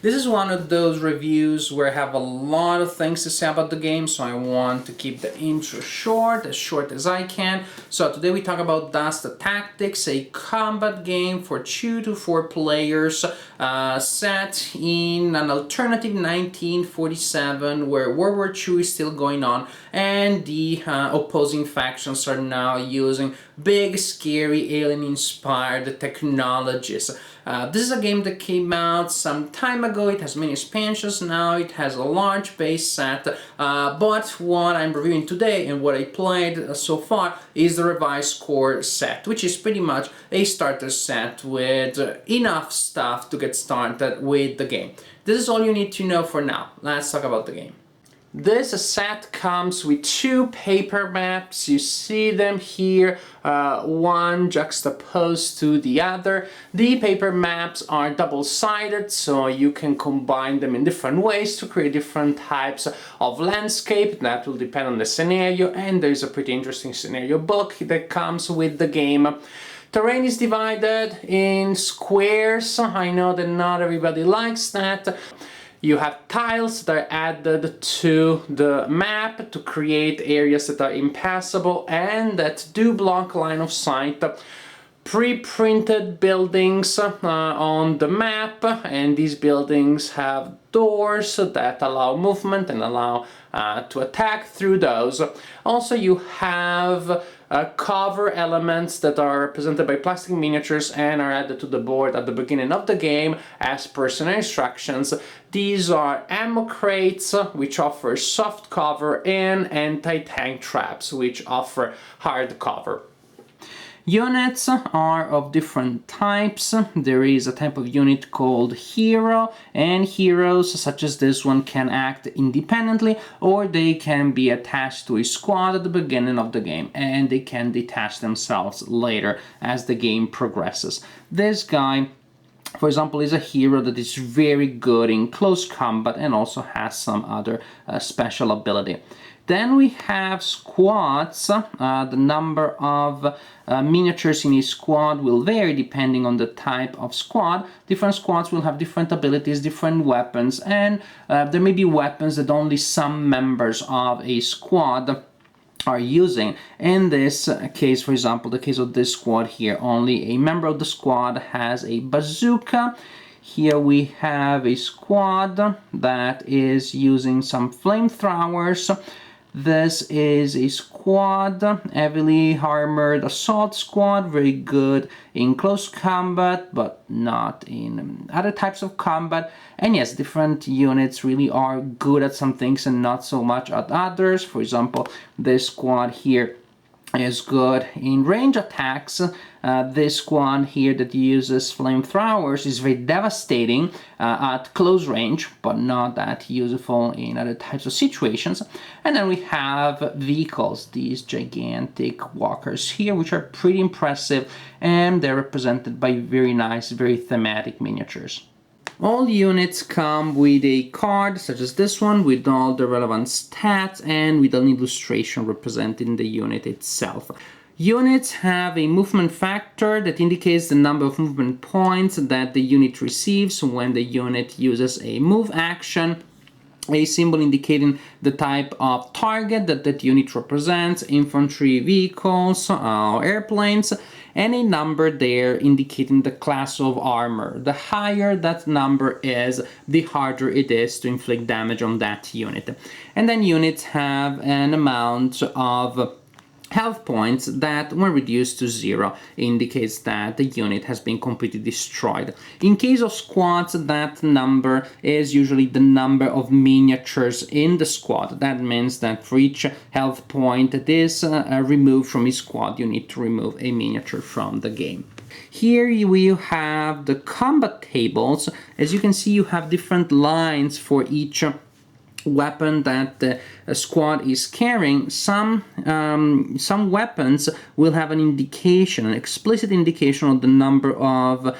This is one of those reviews where I have a lot of things to say about the game, so I want to keep the intro short as I can. So today we talk about Dust Tactics, a combat game for 2 to 4 players set in an alternative 1947 where World War II is still going on and the opposing factions are now using big, scary, alien-inspired technologies. This is a game that came out some time ago. It has many expansions now. It has a large base set. But what I'm reviewing today and what I played so far is the revised core set, which is pretty much a starter set with enough stuff to get started with the game. This is all you need to know for now. Let's talk about the game. This set comes with 2 paper maps. You see them here, one juxtaposed to the other. The paper maps are double-sided, so you can combine them in different ways to create different types of landscape. That will depend on the scenario, and there's a pretty interesting scenario book that comes with the game. Terrain is divided in squares. I know that not everybody likes that. You have tiles that are added to the map to create areas that are impassable and that do block line of sight. Pre-printed buildings on the map, and these buildings have doors that allow movement and allow to attack through those. Also, you have cover elements that are represented by plastic miniatures and are added to the board at the beginning of the game as personal instructions. These are ammo crates, which offer soft cover, and anti-tank traps, which offer hard cover. Units are of different types. There is a type of unit called hero, and heroes such as this one can act independently or they can be attached to a squad at the beginning of the game and they can detach themselves later as the game progresses. This guy, for example, is a hero that is very good in close combat and also has some other special ability. Then we have squads. The number of miniatures in a squad will vary depending on the type of squad. Different squads will have different abilities, different weapons, and there may be weapons that only some members of a squad are using. In this case, for example, the case of this squad here, only a member of the squad has a bazooka. Here we have a squad that is using some flamethrowers. This is a squad, heavily armored assault squad, very good in close combat, but not in other types of combat. And yes, different units really are good at some things and not so much at others. For example, this squad here is good in range attacks. This squad here that uses flamethrowers is very devastating at close range, but not that useful in other types of situations. And then we have vehicles, these gigantic walkers here, which are pretty impressive, and they're represented by very nice, very thematic miniatures. All units come with a card, such as this one, with all the relevant stats and with an illustration representing the unit itself. Units have a movement factor that indicates the number of movement points that the unit receives when the unit uses a move action. A symbol indicating the type of target that that unit represents, infantry, vehicles, airplanes, and a number there indicating the class of armor. The higher that number is, the harder it is to inflict damage on that unit. And then units have an amount of health points that, when reduced to 0, indicates that the unit has been completely destroyed. In case of squads, that number is usually the number of miniatures in the squad. That means that for each health point that is removed from a squad, you need to remove a miniature from the game. Here we have the combat tables. As you can see, you have different lines for each weapon that the squad is carrying. Some weapons will have an indication, an explicit indication of the number of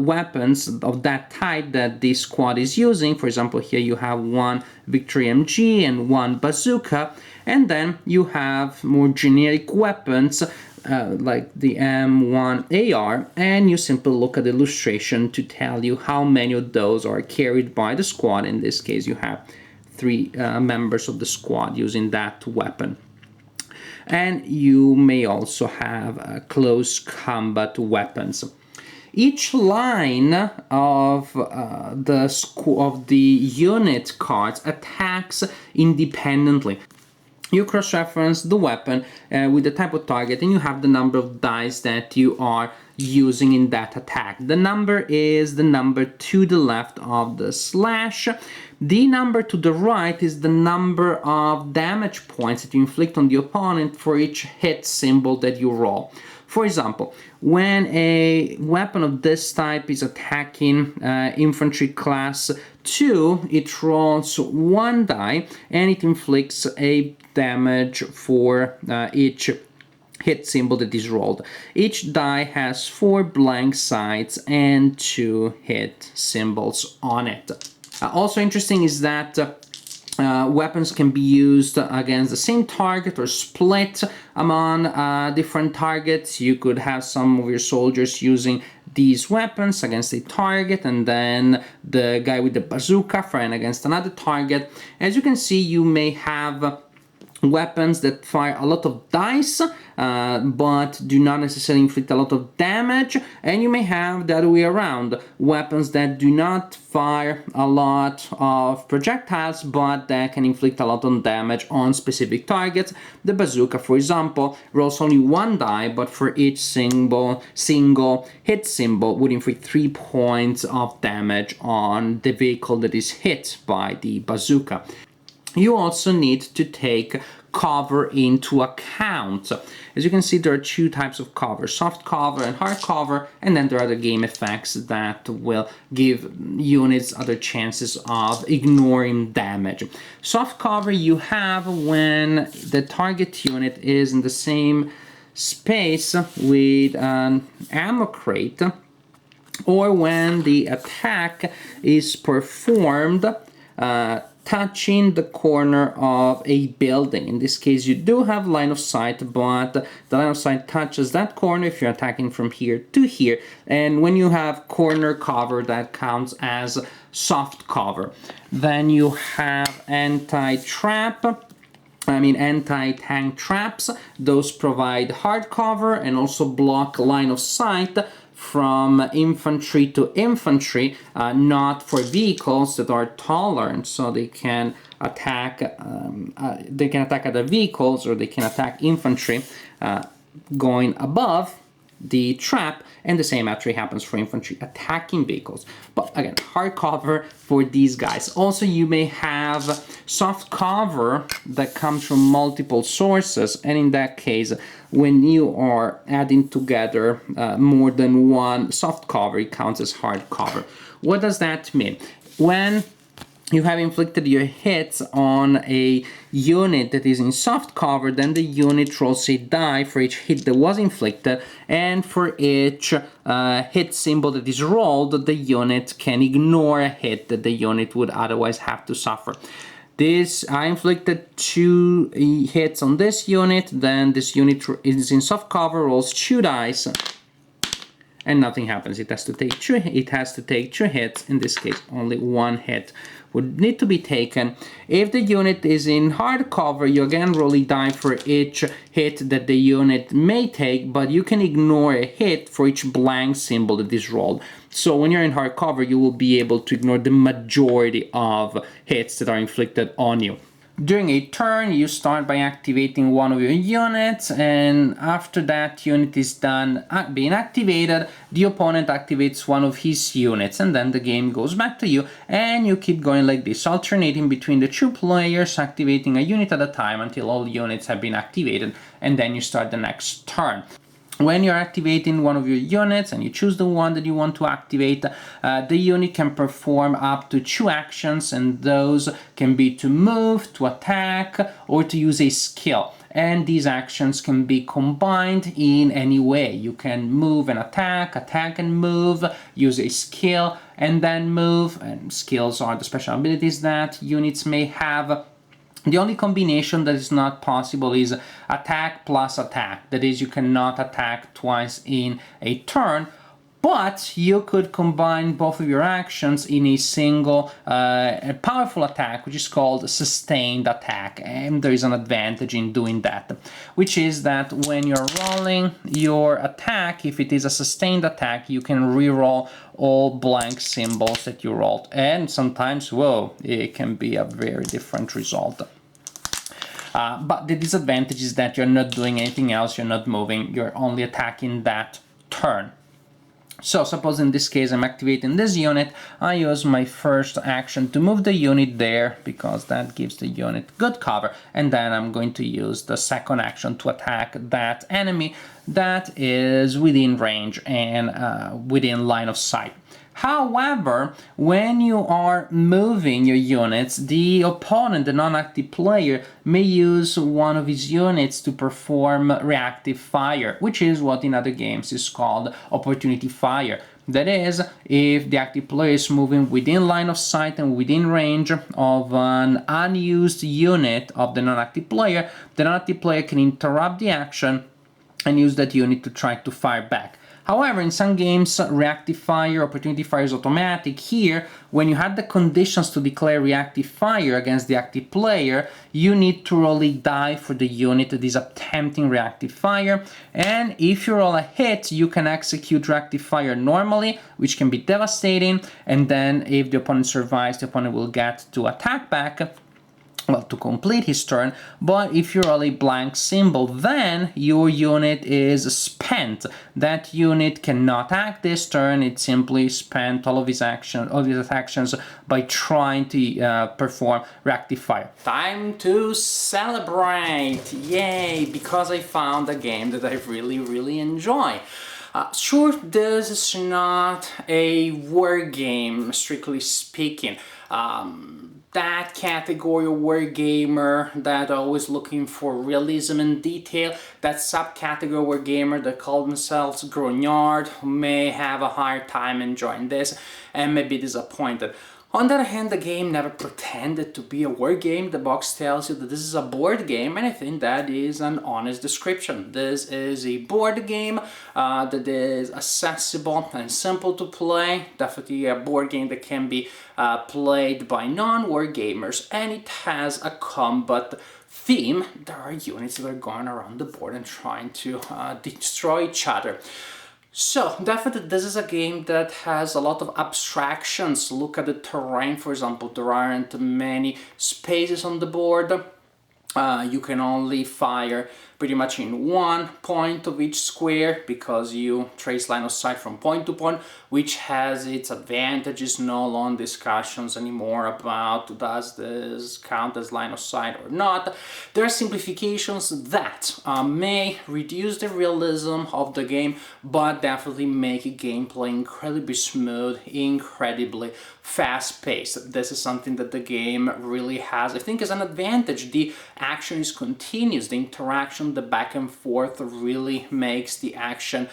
weapons of that type that this squad is using. For example, here you have one Victory MG and one bazooka, and then you have more generic weapons like the M1AR, and you simply look at the illustration to tell you how many of those are carried by the squad. In this case, you have 3 members of the squad using that weapon. And you may also have close combat weapons. Each line of the unit cards attacks independently. You cross-reference the weapon with the type of target, and you have the number of dice that you are using in that attack. The number is the number to the left of the slash. The number to the right is the number of damage points that you inflict on the opponent for each hit symbol that you roll. For example, when a weapon of this type is attacking infantry class 2, it rolls 1 die and it inflicts a damage for each hit symbol that is rolled. Each die has 4 blank sides and 2 hit symbols on it. Also interesting is that weapons can be used against the same target or split among different targets. You could have some of your soldiers using these weapons against a target, and then the guy with the bazooka firing against another target. As you can see, you may have weapons that fire a lot of dice but do not necessarily inflict a lot of damage, and you may have the other way around, weapons that do not fire a lot of projectiles but that can inflict a lot of damage on specific targets. The bazooka, for example, rolls only 1 die, but for each single hit symbol would inflict 3 points of damage on the vehicle that is hit by the bazooka. You also need to take cover into account. As you can see, there are 2 types of cover, soft cover and hard cover, and then there are the game effects that will give units other chances of ignoring damage. Soft cover you have when the target unit is in the same space with an ammo crate, or when the attack is performed touching the corner of a building. In this case, you do have line of sight, but the line of sight touches that corner if you're attacking from here to here. And when you have corner cover, that counts as soft cover. Then you have anti-tank traps. Those provide hard cover and also block line of sight from infantry to infantry, not for vehicles that are taller, and so they can attack other vehicles, or they can attack infantry going above the trap, and the same actually happens for infantry attacking vehicles. But again, hard cover for these guys. Also, you may have soft cover that comes from multiple sources, and in that case, when you are adding together more than one soft cover, it counts as hard cover. What does that mean? When you have inflicted your hits on a unit that is in soft cover, then the unit rolls a die for each hit that was inflicted, and for each hit symbol that is rolled, the unit can ignore a hit that the unit would otherwise have to suffer. I inflicted 2 hits on this unit, then this unit is in soft cover, rolls 2 dice, and nothing happens. It has to take 2 hits. In this case, only 1 hit would need to be taken. If the unit is in hard cover, you again roll a die for each hit that the unit may take, but you can ignore a hit for each blank symbol that is rolled. So when you're in hard cover, you will be able to ignore the majority of hits that are inflicted on you. During a turn, you start by activating one of your units, and after that unit is done being activated, the opponent activates one of his units, and then the game goes back to you, and you keep going like this, alternating between the 2 players, activating a unit at a time until all units have been activated, and then you start the next turn. When you're activating one of your units and you choose the one that you want to activate, the unit can perform up to 2 actions, and those can be to move, to attack, or to use a skill. And these actions can be combined in any way. You can move and attack and move, use a skill and then move, and skills are the special abilities that units may have. The only combination that is not possible is attack plus attack. That is, you cannot attack twice in a turn, but you could combine both of your actions in a single powerful attack, which is called sustained attack. And there is an advantage in doing that, which is that when you're rolling your attack, if it is a sustained attack, you can reroll all blank symbols that you rolled. And sometimes, whoa, it can be a very different result. But the disadvantage is that you're not doing anything else, you're not moving, you're only attacking that turn. So suppose in this case I'm activating this unit, I use my first action to move the unit there because that gives the unit good cover, and then I'm going to use the second action to attack that enemy that is within range and within line of sight. However, when you are moving your units, the opponent, the non-active player, may use one of his units to perform reactive fire, which is what in other games is called opportunity fire. That is, if the active player is moving within line of sight and within range of an unused unit of the non-active player, the non-active player can interrupt the action and use that unit to try to fire back. However, in some games, reactive fire, opportunity fire is automatic. Here, when you have the conditions to declare reactive fire against the active player, you need to roll a die for the unit that is attempting reactive fire. And if you roll a hit, you can execute reactive fire normally, which can be devastating. And then if the opponent survives, the opponent will get to attack back, well, to complete his turn. But if you roll a blank symbol, then your unit is spent. That unit cannot act this turn. It simply spent all of his actions by trying to perform reactive fire. Time to celebrate! Yay! Because I found a game that I really enjoy. Sure, this is not a war game, strictly speaking. That category of wargamer that always looking for realism and detail, that subcategory wargamer that call themselves grognard, may have a hard time enjoying this and may be disappointed. On the other hand, the game never pretended to be a war game. The box tells you that this is a board game, and I think that is an honest description. This is a board game that is accessible and simple to play. Definitely a board game that can be played by non-war gamers, and it has a combat theme. There are units that are going around the board and trying to destroy each other. So, definitely this is a game that has a lot of abstractions. Look at the terrain, for example. There aren't many spaces on the board. You can only fire pretty much in one point of each square because you trace line of sight from point to point, which has its advantages. No long discussions anymore about does this count as line of sight or not. There are simplifications that may reduce the realism of the game, but definitely make gameplay incredibly smooth, incredibly fast-paced. This is something that the game really has, I think, as an advantage. The action is continuous, the interaction, the back and forth really makes the action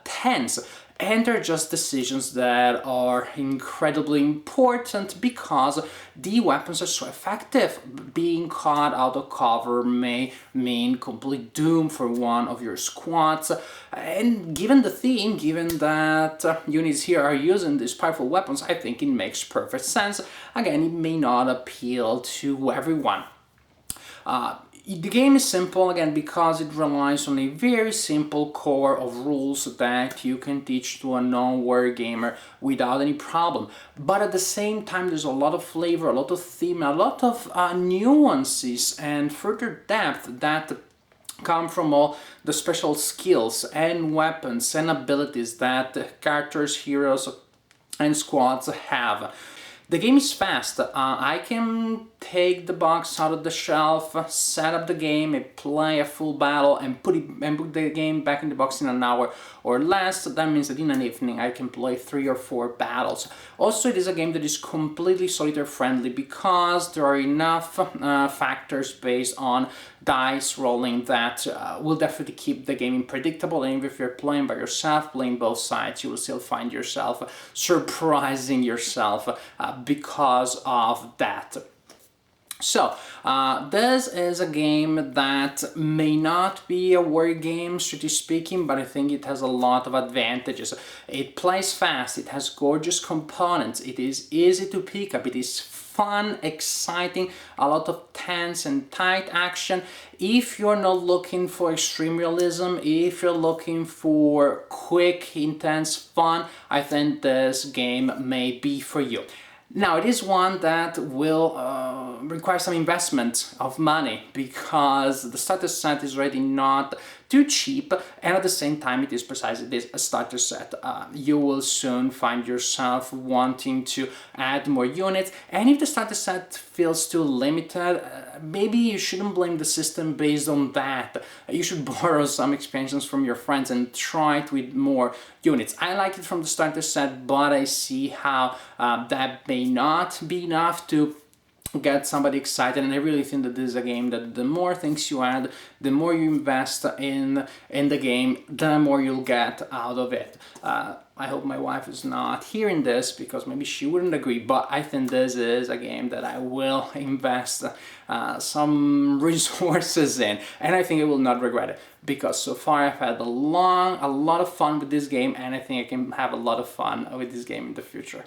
tense. And they're just decisions that are incredibly important because the weapons are so effective. Being caught out of cover may mean complete doom for one of your squads. And given the theme, given that units here are using these powerful weapons, I think it makes perfect sense. Again, it may not appeal to everyone. The game is simple, again, because it relies on a very simple core of rules that you can teach to a non-war gamer without any problem. But at the same time, there's a lot of flavor, a lot of theme, a lot of nuances and further depth that come from all the special skills and weapons and abilities that characters, heroes, and squads have. The game is fast. I can take the box out of the shelf, set up the game, play a full battle, and put the game back in the box in an hour or less. That means that in an evening I can play 3 or 4 battles. Also, it is a game that is completely solitaire friendly because there are enough factors based on dice rolling that will definitely keep the game unpredictable. And if you're playing by yourself, playing both sides, you will still find yourself surprising yourself because of that. So, this is a game that may not be a war game, strictly speaking, but I think it has a lot of advantages. It plays fast, it has gorgeous components, it is easy to pick up, it is fun, exciting, a lot of tense and tight action. If you're not looking for extreme realism, if you're looking for quick, intense fun, I think this game may be for you. Now, it is one that will require some investment of money because the starter set is already not too cheap, and at the same time it is precisely this, a starter set. You will soon find yourself wanting to add more units, and if the starter set feels too limited, maybe you shouldn't blame the system based on that. You should borrow some expansions from your friends and try it with more units. I like it from the starter set, but I see how that may not be enough to get somebody excited, and I really think that this is a game that the more things you add, the more you invest in the game, the more you'll get out of it. I hope my wife is not hearing this because maybe she wouldn't agree, but I think this is a game that I will invest some resources in, and I think I will not regret it because so far I've had a lot of fun with this game, and I think I can have a lot of fun with this game in the future.